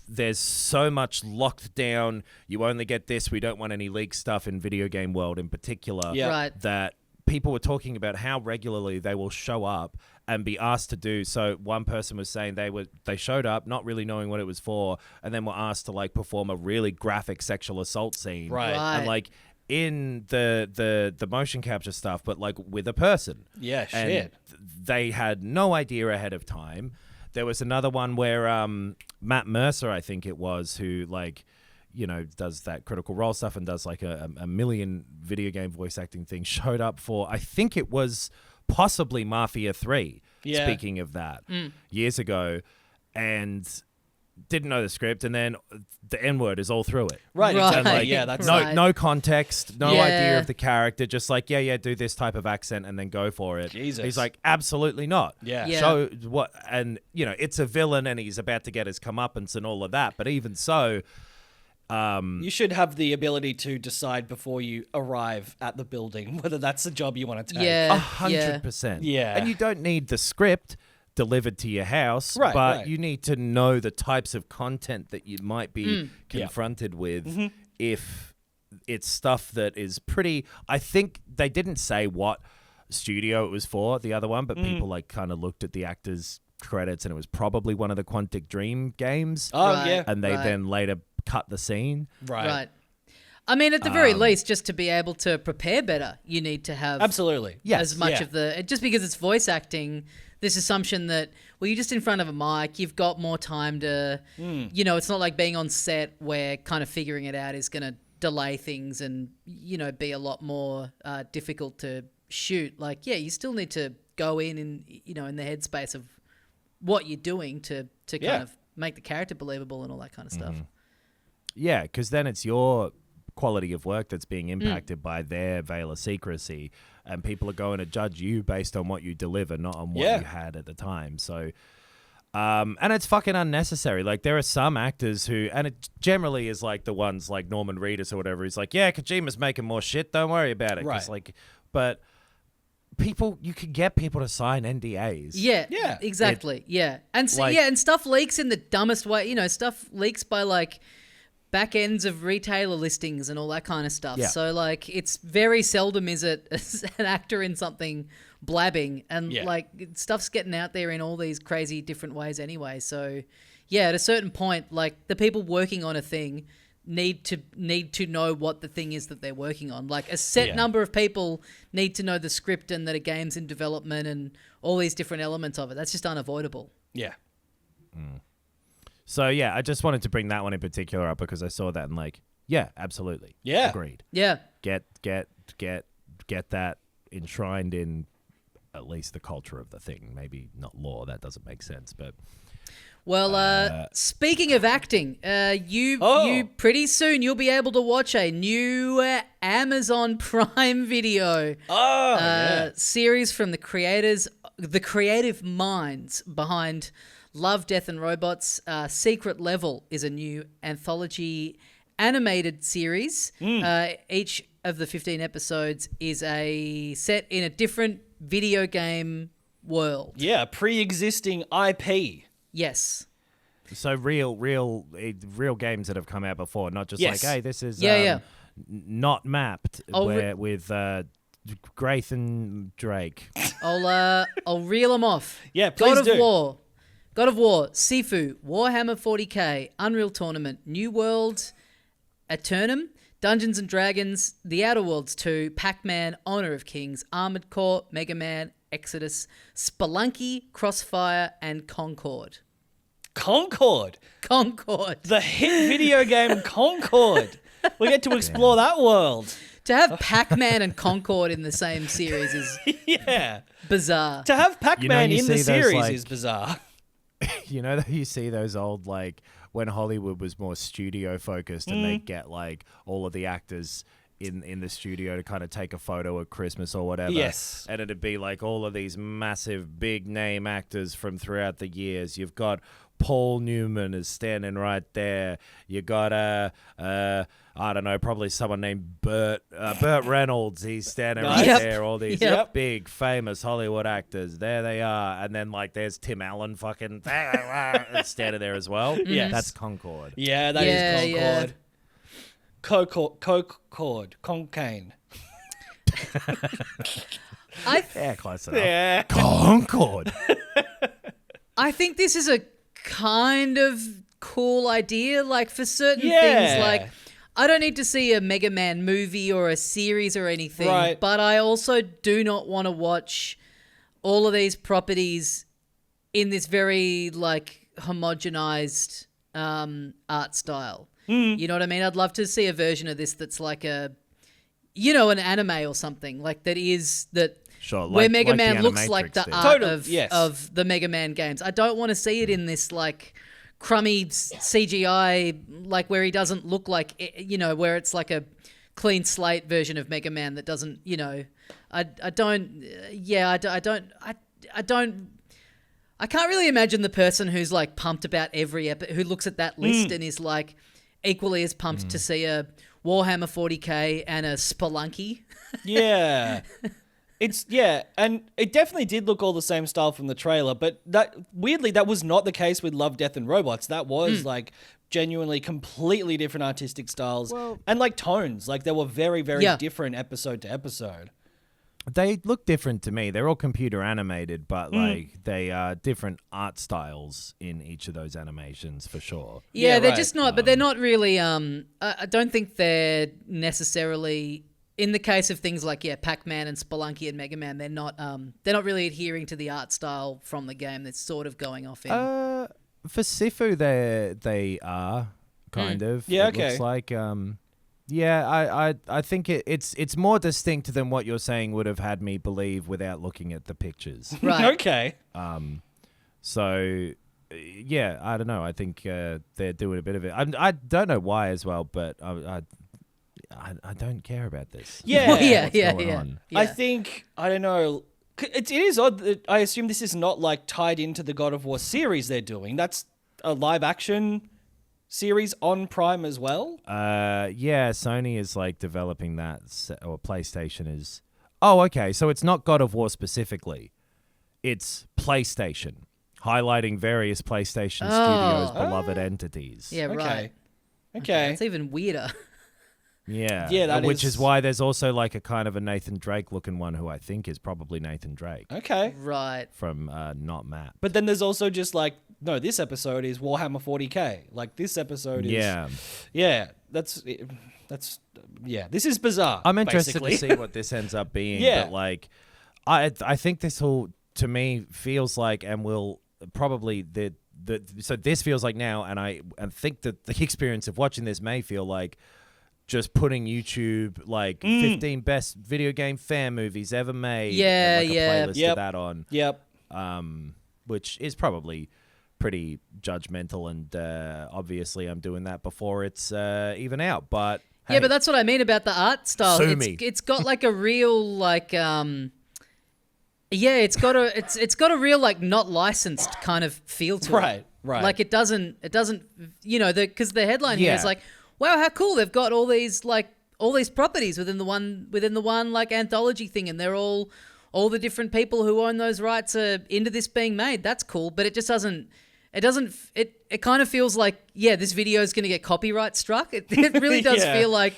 there's so much locked down. You only get this. We don't want any leaked stuff in video game world in particular. Yeah. Right. That people were talking about how regularly they will show up and be asked to do. So one person was saying they showed up not really knowing what it was for, and then were asked to like perform a really graphic sexual assault scene. Right. And like in the motion capture stuff, but like with a person. Yeah, And shit. they had no idea ahead of time. There was another one where Matt Mercer, I think it was, who like, does that Critical Role stuff and does like a million video game voice acting things, showed up for, I think it was possibly Mafia 3, Yeah. speaking of that, years ago, and didn't know the script, and then the N-word is all through it. Right, Right. exactly. Like, Yeah, that's Right. No context, no Yeah. idea of the character, just like, do this type of accent and then go for it. Jesus. He's like, absolutely not. Yeah. Yeah. Show what, and, it's a villain and he's about to get his comeuppance and all of that, but even so, You should have the ability to decide before you arrive at the building whether that's the job you want to take. Yeah. 100%. Yeah. And you don't need the script delivered to your house, Right, but right. you need to know the types of content that you might be Yeah. confronted with if it's stuff that is pretty. I think they didn't say what studio it was for, the other one, but people like kind of looked at the actors' credits and it was probably one of the Quantic Dream games. Oh, Right. yeah. And they Right. then later cut the scene. Right. I mean, at the very least, just to be able to prepare better, you need to have Absolutely. Yes. as much Yeah. of the. Just because it's voice acting, this assumption that, well, you're just in front of a mic, you've got more time to. It's not like being on set where kind of figuring it out is going to delay things and, be a lot more difficult to shoot. Like, yeah, you still need to go in the headspace of what you're doing to Yeah. kind of make the character believable and all that kind of stuff. Yeah, because then it's your quality of work that's being impacted by their veil of secrecy, and people are going to judge you based on what you deliver, not on what Yeah. you had at the time. So, and it's fucking unnecessary. Like, there are some actors who, and it generally is like the ones like Norman Reedus or whatever. He's like, yeah, Kojima's making more shit. Don't worry about it. 'Cause, Right. but people, you can get people to sign NDAs. Yeah, Yeah. exactly. And Like- and stuff leaks in the dumbest way. Stuff leaks by like back ends of retailer listings and all that kind of stuff. Yeah. So like, it's very seldom is it an actor in something blabbing, and Yeah. like stuff's getting out there in all these crazy different ways anyway. So yeah, at a certain point, like the people working on a thing need to know what the thing is that they're working on. Like a set Yeah. number of people need to know the script and that a game's in development and all these different elements of it. That's just unavoidable. Yeah. So yeah, I just wanted to bring that one in particular up because I saw that and like, yeah, absolutely. Yeah. Agreed. Yeah. Get that enshrined in at least the culture of the thing. Maybe not law, that doesn't make sense, but Well, speaking of acting, you pretty soon you'll be able to watch a new Amazon Prime Video series from the creative minds behind Love, Death and Robots. Secret Level is a new anthology animated series. Each of the 15 episodes is set in a different video game world. Yeah, pre-existing IP. Yes. so real games that have come out before, not just Yes. like, hey, this is Yeah. not mapped Oh, where with Grayson Drake. I'll reel them off. Yeah, please God do. of War, God of War, Sifu, Warhammer 40k, Unreal Tournament, New World, Eternum, Dungeons and Dragons, The Outer Worlds 2, Pac-Man, Honor of Kings, Armored Core, Mega Man, Exodus, Spelunky, Crossfire, and Concord. Concord. The The hit video game Concord. We get to explore that world. To have Pac-Man and Concord in the same series is Yeah. bizarre. To have Pac-Man you in the see those, series like- is bizarre. You know that you see those old, like, when Hollywood was more studio focused and they'd get, like, all of the actors in the studio to kind of take a photo at Christmas or whatever. Yes. And it'd be like all of these massive big name actors from throughout the years. You've got Paul Newman is standing right there. You got I don't know, probably someone named Burt Reynolds. He's standing right Yep. there. All these Yep. big famous Hollywood actors. There they are. And then like there's Tim Allen fucking standing there as well. Yes. That's Concord. Yeah, that is Concord. Concord. Cocaine. Yeah, close enough. Yeah. Concord. I think this is a kind of cool idea. Like for certain Yeah. things, like I don't need to see a Mega Man movie or a series or anything, Right. but I also do not want to watch all of these properties in this very like homogenized art style. You know what I mean? I'd love to see a version of this that's like an anime or something like that is that. Sure, where like- Mega like the Man looks like Animatrix the did. art Totally, yes. of the Mega Man games. I don't want to see it in this like crummy CGI, like where he doesn't look like, where it's like a clean slate version of Mega Man that doesn't, I can't really imagine the person who's like pumped about every who looks at that list and is like equally as pumped to see a Warhammer 40k and a Spelunky. Yeah. And it definitely did look all the same style from the trailer, but weirdly that was not the case with Love, Death and Robots. That was like genuinely completely different artistic styles and like tones. Like they were very, very different episode to episode. They look different to me. They're all computer animated, but like they are different art styles in each of those animations for sure. Yeah, they're right. just not, but they're not really. I don't think they're necessarily. In the case of things like Pac-Man and Spelunky and Mega Man, they're not really adhering to the art style from the game. That's sort of going off in. For Sifu, they are kind of. Yeah, it looks okay. like I think it's more distinct than what you're saying would have had me believe without looking at the pictures. Right. Okay. So yeah, I don't know. I think they're doing a bit of it. I don't know why as well, but I don't care about this. Yeah. Well, yeah, What's yeah, going yeah. on. I think, I don't know. It is odd that I assume this is not like tied into the God of War series they're doing. That's a live action series on Prime as well. Yeah, Sony is like developing that, or PlayStation is. Oh, okay. So it's not God of War specifically. It's PlayStation, highlighting various PlayStation Studios' beloved entities. Yeah, right. Okay. That's even weirder. Yeah. Yeah, that which is- is why there's also like a kind of a Nathan Drake looking one who I think is probably Nathan Drake Okay. Right. from Not Matt. But then there's also just like, no, this episode is Warhammer 40k. Like this episode is. Yeah. This is bizarre. I'm interested basically. to see what this ends up being. Yeah. But like, I think this will, to me, feels like, and will probably so this feels like now, and I think that the experience of watching this may feel like just putting YouTube like 15 best video game fan movies ever made. Yeah, and, like, yeah. a playlist Yep. of that on. Yep. Which is probably pretty judgmental, and obviously I'm doing that before it's even out. But Yeah, hey, but that's what I mean about the art style. Sue me. It's got like a real like it's got a real like not licensed kind of feel to it. Right. Like it doesn't because the headline here is Yeah. like, wow, how cool, they've got all these properties within the one like anthology thing, and they're all the different people who own those rights are into this being made. That's cool, but it just doesn't. It kind of feels like, this video is going to get copyright struck. It really does Yeah. feel like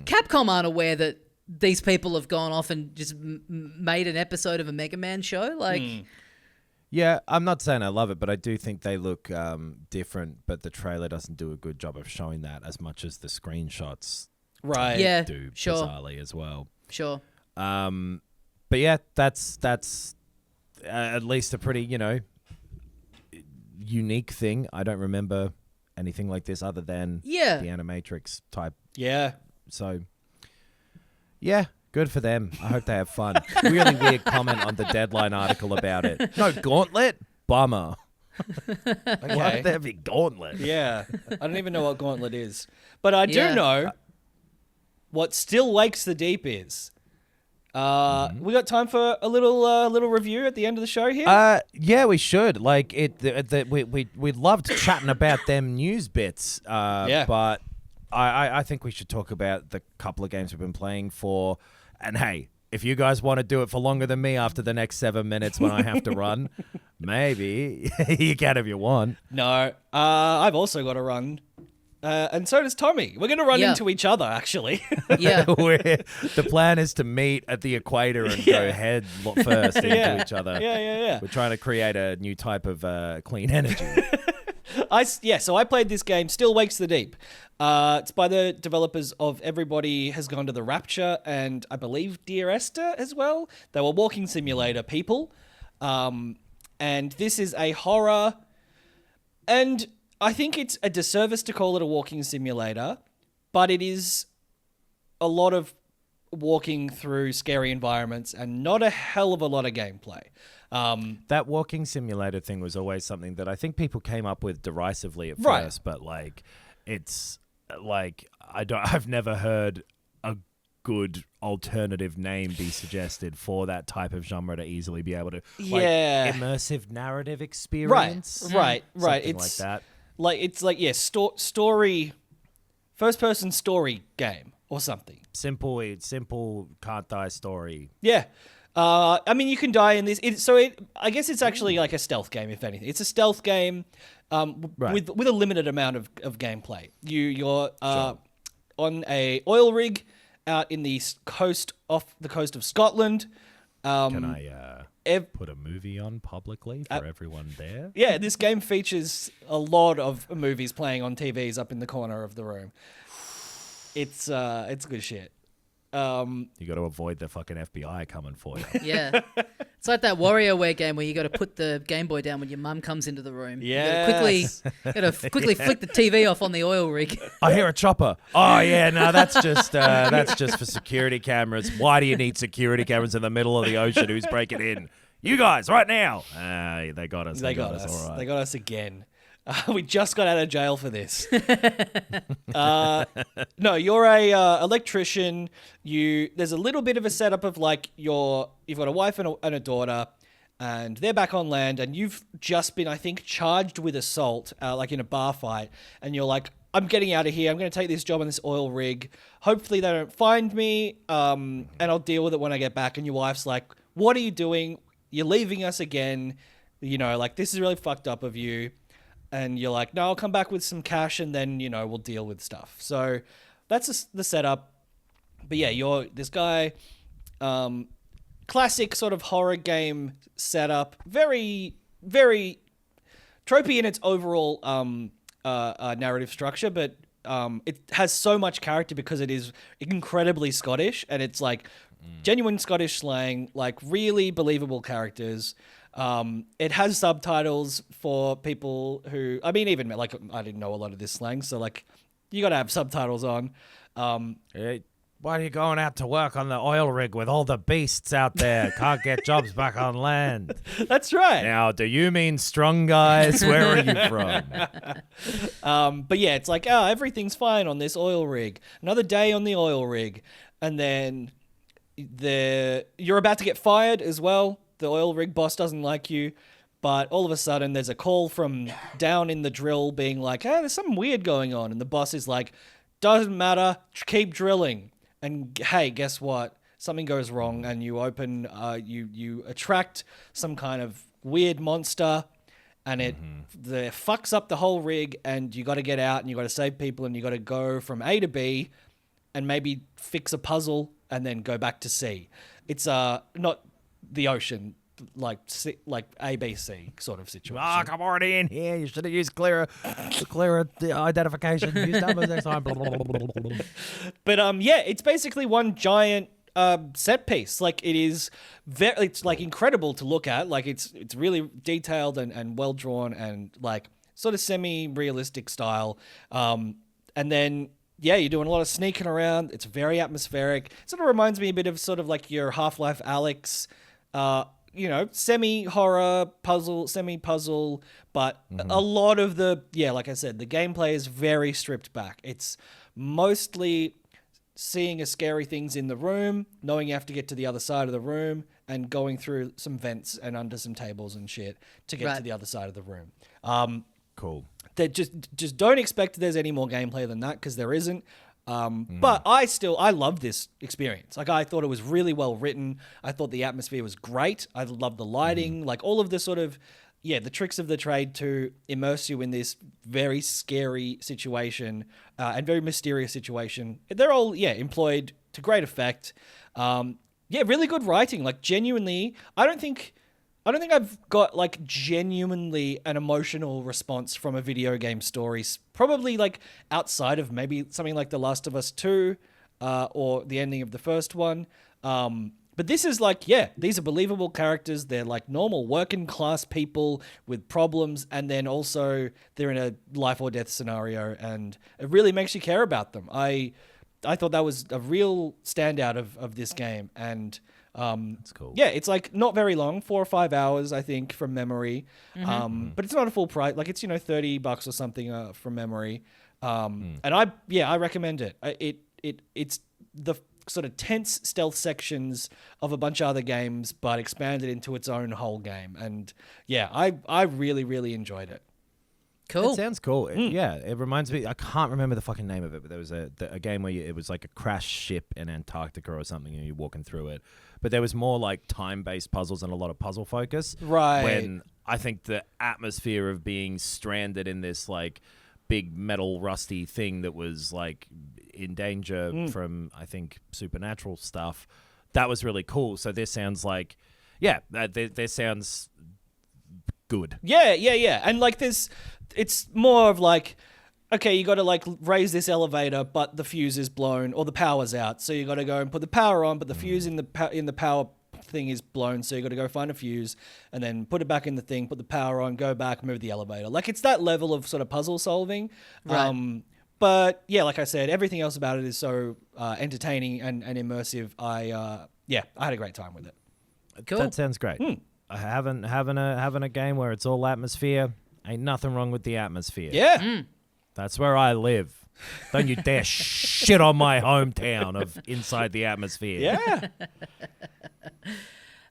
Capcom aren't aware that these people have gone off and just made an episode of a Mega Man show. Like, Yeah, I'm not saying I love it, but I do think they look different. But the trailer doesn't do a good job of showing that as much as the screenshots Right. yeah, do sure, bizarrely as well. sure. But yeah, that's at least a pretty, unique thing. I don't remember anything like this other than Yeah. the Animatrix type. Yeah. So, yeah, good for them. I hope they have fun. Really weird comment on the Deadline article about it. No Gauntlet? Bummer. Like, why would there be Gauntlet? Yeah. I don't even know what Gauntlet is. But I do Yeah. know what Still Wakes the Deep is. We got time for a little review at the end of the show here? Yeah, we should. Like we loved chatting about them news bits. Yeah. But I think we should talk about the couple of games we've been playing for. And hey, if you guys want to do it for longer than me after the next 7 minutes when I have to run, maybe you can if you want. No. I've also got to run. And so does Tommy. We're going to run Yeah. into each other, actually. Yeah. The plan is to meet at the equator and go head first into each other. Yeah. We're trying to create a new type of clean energy. So I played this game, Still Wakes the Deep. It's by the developers of Everybody Has Gone to the Rapture and I believe Dear Esther as well. They were walking simulator people. And this is a horror. And I think it's a disservice to call it a walking simulator, but it is a lot of walking through scary environments and not a hell of a lot of gameplay. That walking simulator thing was always something that I think people came up with derisively at Right. first, but it's I've never heard a good alternative name be suggested for that type of genre to easily be able to immersive narrative experience. Right. Something It's like that. Story, first person story game or something. Simple can't die story. Yeah. I mean, you can die in this. I guess it's actually like a stealth game, if anything. It's a stealth game Right. with a limited amount of gameplay. You're on a oil rig out in off the coast of Scotland. Can I put a movie on publicly for everyone there? Yeah, this game features a lot of movies playing on TVs up in the corner of the room. It's good shit. You got to avoid the fucking FBI coming for you. Yeah. It's like that WarioWare game where you got to put the Game Boy down when your mum comes into the room. Yes. You got to quickly flick the TV off on the oil rig. I hear a chopper. Oh yeah, no, that's just for security cameras. Why do you need security cameras in the middle of the ocean? Who's breaking in? You guys, right now. They got us. They got us. All right. They got us again. We just got out of jail for this. No, you're a electrician. There's a little bit of a setup of like you've got a wife and a daughter, and they're back on land, and you've just been, I think, charged with assault, like in a bar fight, and you're like, I'm getting out of here. I'm going to take this job on this oil rig. Hopefully they don't find me, and I'll deal with it when I get back. And your wife's like, what are you doing? You're leaving us again. Like, this is really fucked up of you. And you're like, no, I'll come back with some cash and then, we'll deal with stuff. So that's the setup. But yeah, you're this guy, classic sort of horror game setup. Very, very tropey in its overall narrative structure, but it has so much character because it is incredibly Scottish, and it's like genuine Scottish slang, like really believable characters. It has subtitles for people who, I mean, even like I didn't know a lot of this slang, so like you got to have subtitles on. Hey, why are you going out to work on the oil rig with all the beasts out there? Can't get jobs back on land. That's right. Now, do you mean strong guys? Where are you from? But yeah, it's like, everything's fine on this oil rig. Another day on the oil rig, and then you're about to get fired as well. The oil rig boss doesn't like you, but all of a sudden there's a call from down in the drill being like, hey, there's something weird going on. And the boss is like, doesn't matter, keep drilling. And hey, guess what? Something goes wrong, and you open, you attract some kind of weird monster, and it fucks up the whole rig, and you got to get out, and you got to save people, and you got to go from A to B, and maybe fix a puzzle and then go back to C. It's not the ocean, like ABC sort of situation. Ah, I'm already in here. You should have used clearer identification. Use numbers next time. But yeah, it's basically one giant set piece. Like it is it's like incredible to look at. Like it's really detailed and well drawn and like sort of semi-realistic style. And then yeah, you're doing a lot of sneaking around. It's very atmospheric. Sort of reminds me a bit of sort of like your Half-Life Alyx, semi-horror puzzle, semi-puzzle, but a lot of like I said, the gameplay is very stripped back. It's mostly seeing scary things in the room, knowing you have to get to the other side of the room, and going through some vents and under some tables and shit to get to the other side of the room. Cool. That just don't expect there's any more gameplay than that, because there isn't. But I love this experience. Like I thought it was really well written. I thought the atmosphere was great. I loved the lighting, like all of the sort of the tricks of the trade to immerse you in this very scary situation and very mysterious situation. They're all employed to great effect. Really good writing. Like genuinely, I don't think I've got like genuinely an emotional response from a video game story. Probably like outside of maybe something like The Last of Us 2 or the ending of the first one. But this is like, these are believable characters. They're like normal working class people with problems. And then also they're in a life or death scenario. And it really makes you care about them. I thought that was a real standout of this game. And that's cool. Yeah, it's like not very long, 4 or 5 hours, I think, from memory. But it's not a full price. Like it's, $30 or something from memory. And I recommend it. It's the sort of tense stealth sections of a bunch of other games, but expanded into its own whole game. And yeah, I really, really enjoyed it. Cool. It sounds cool. Yeah, it reminds me. I can't remember the fucking name of it, but there was a game where it was like a crashed ship in Antarctica or something, and you're walking through it. But there was more like time-based puzzles and a lot of puzzle focus. Right. When I think the atmosphere of being stranded in this like big metal rusty thing that was like in danger from, I think, supernatural stuff, that was really cool. So this sounds like, this sounds good. Yeah. And like it's more of like, okay, you got to like raise this elevator, but the fuse is blown or the power's out. So you got to go and put the power on, but the fuse in the power thing is blown. So you got to go find a fuse and then put it back in the thing, put the power on, go back, move the elevator. Like it's that level of sort of puzzle solving. Right. But yeah, like I said, everything else about it is so entertaining and immersive. I had a great time with it. Cool. That sounds great. Having a game where it's all atmosphere, ain't nothing wrong with the atmosphere. Yeah. That's where I live. Don't you dare shit on my hometown of Inside the Atmosphere. Yeah.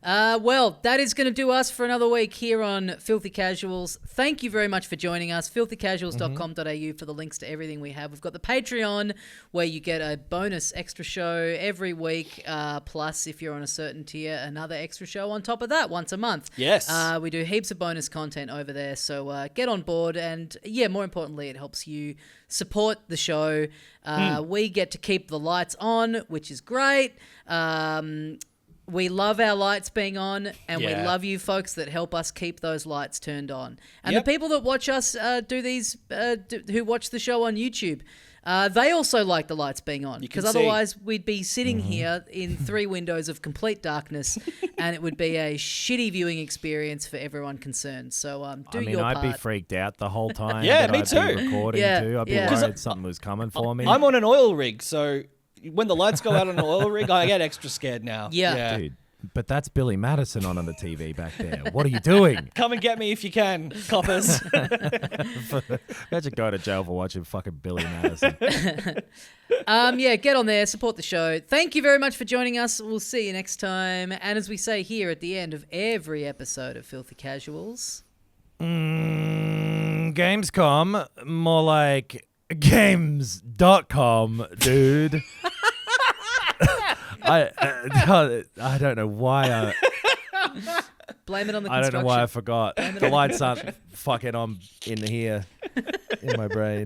Well, that is going to do us for another week here on Filthy Casuals. Thank you very much for joining us. filthycasuals.com.au for the links to everything we have. We've got the Patreon where you get a bonus extra show every week. Plus, if you're on a certain tier, another extra show on top of that once a month. Yes. We do heaps of bonus content over there. So get on board. And more importantly, it helps you support the show. We get to keep the lights on, which is great. We love our lights being on, and we love you folks that help us keep those lights turned on. And the people that watch us who watch the show on YouTube, they also like the lights being on, because otherwise we'd be sitting here in 3 windows of complete darkness, and it would be a shitty viewing experience for everyone concerned. So your part. I'd be freaked out the whole time. Yeah, that me I'd too. Be recording too. I'd be worried something was coming for me. I'm on an oil rig, so when the lights go out on an oil rig, I get extra scared now. Yeah. Dude, but that's Billy Madison on the TV back there. What are you doing? Come and get me if you can, coppers. Imagine going to jail for watching fucking Billy Madison. Get on there, support the show. Thank you very much for joining us. We'll see you next time. And as we say here at the end of every episode of Filthy Casuals, Gamescom, more like games.com, dude. I don't know why blame it on the construction. I don't know why I forgot. The lights aren't fucking on in here in my brain.